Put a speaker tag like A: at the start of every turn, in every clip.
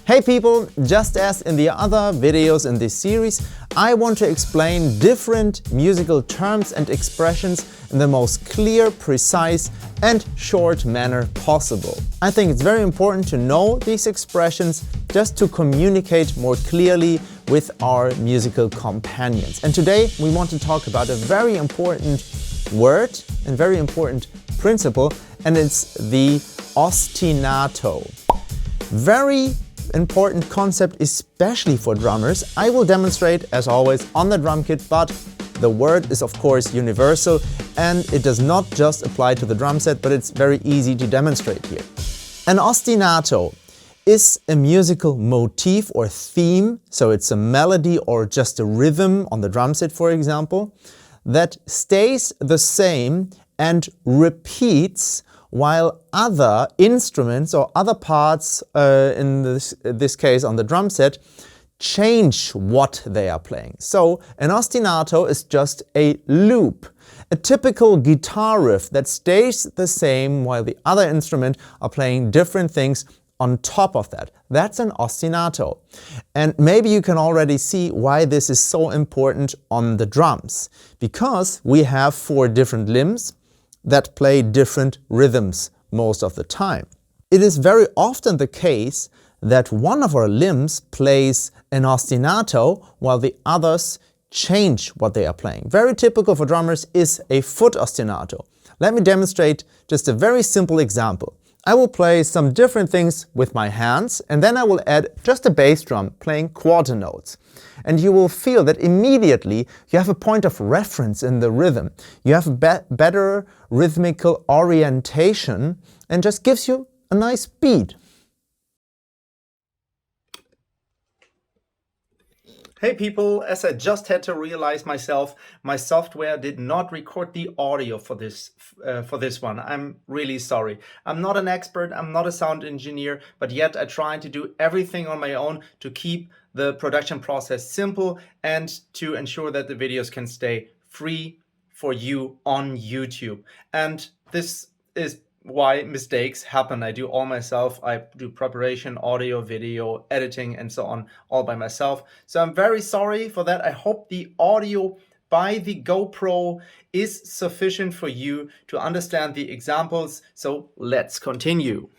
A: Hey people, just as in the other videos in this series, I want to explain different musical terms and expressions in the most clear, precise and short manner possible. I think it's very important to know these expressions just to communicate more clearly with our musical companions. And today we want to talk about a very important word and very important principle, and it's the ostinato. Very important concept, especially for drummers. I will demonstrate, as always, on the drum kit, but the word is of course universal and it does not just apply to the drum set, but it's very easy to demonstrate here. An ostinato is a musical motif or theme, so it's a melody or just a rhythm on the drum set, for example, that stays the same and repeats while other instruments or other parts, in this case on the drum set, change what they are playing. So an ostinato is just a loop, a typical guitar riff that stays the same while the other instrument are playing different things on top of that. That's an ostinato. And maybe you can already see why this is so important on the drums. Because we have 4 different limbs that play different rhythms most of the time. It is very often the case that one of our limbs plays an ostinato while the others change what they are playing. Very typical for drummers is a foot ostinato. Let me demonstrate just a very simple example. I will play some different things with my hands and then I will add just a bass drum playing quarter notes. And you will feel that immediately you have a point of reference in the rhythm. You have a better rhythmical orientation and just gives you a nice beat. Hey people, as I just had to realize myself, my software did not record the audio for this one. I'm really sorry. I'm not an expert, I'm not a sound engineer, but yet I try to do everything on my own to keep the production process simple and to ensure that the videos can stay free for you on YouTube. And this is why mistakes happen. I do all myself. I do preparation, audio, video, editing, and so on, all by myself. So I'm very sorry for that. I hope the audio by the GoPro is sufficient for you to understand the examples. So let's continue.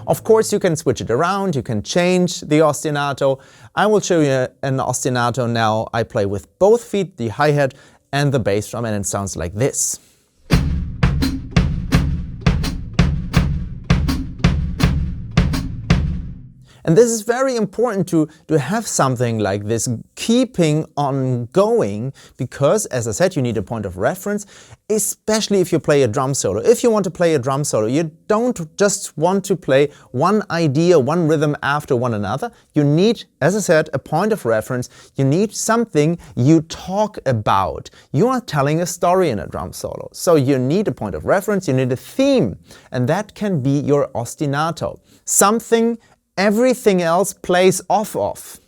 A: Of course, you can switch it around, you can change the ostinato. I will show you an ostinato now. I play with both feet, the hi-hat and the bass drum, and it sounds like this. And this is very important to have something like this keeping on going, because, as I said, you need a point of reference, especially if you play a drum solo. If you want to play a drum solo, you don't just want to play one idea, one rhythm after one another. You need, as I said, a point of reference. You need something you talk about. You are telling a story in a drum solo. So you need a point of reference, you need a theme, and that can be your ostinato. Something everything else plays off of.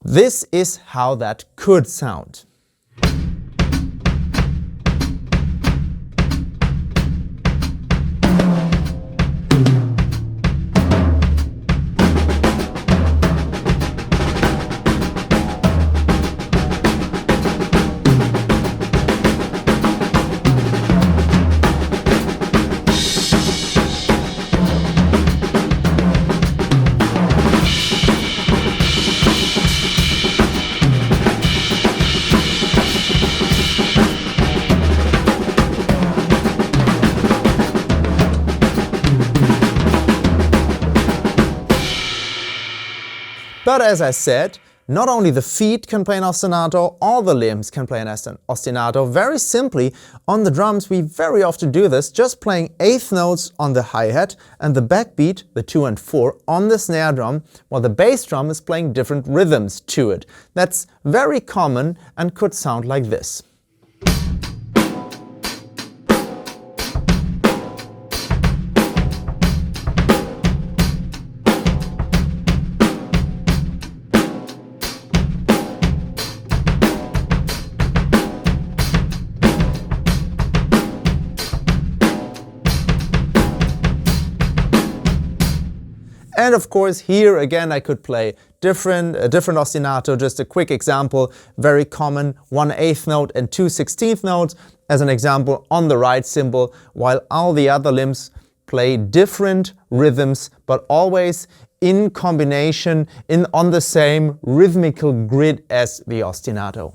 A: This is how that could sound. But as I said, Not only the feet can play an ostinato, all the limbs can play an ostinato. Very simply, on the drums we very often do this, just playing eighth notes on the hi-hat and the backbeat, the 2 and 4, on the snare drum, while the bass drum is playing different rhythms to it. That's very common and could sound like this. And of course, here again I could play a different ostinato. Just a quick example, very common, 1/8 note and 2/16 notes as an example on the right cymbal, while all the other limbs play different rhythms, but always in combination on the same rhythmical grid as the ostinato.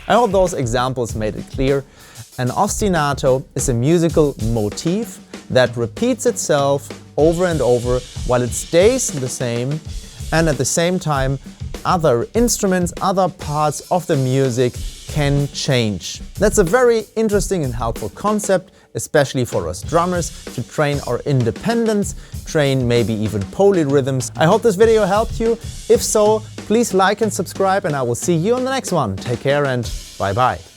A: I hope those examples made it clear. An ostinato is a musical motif that repeats itself over and over while it stays the same, and at the same time other instruments, other parts of the music can change. That's a very interesting and helpful concept, especially for us drummers, to train our independence, train maybe even polyrhythms. I hope this video helped you. If so, please like and subscribe, and I will see you on the next one. Take care and bye bye.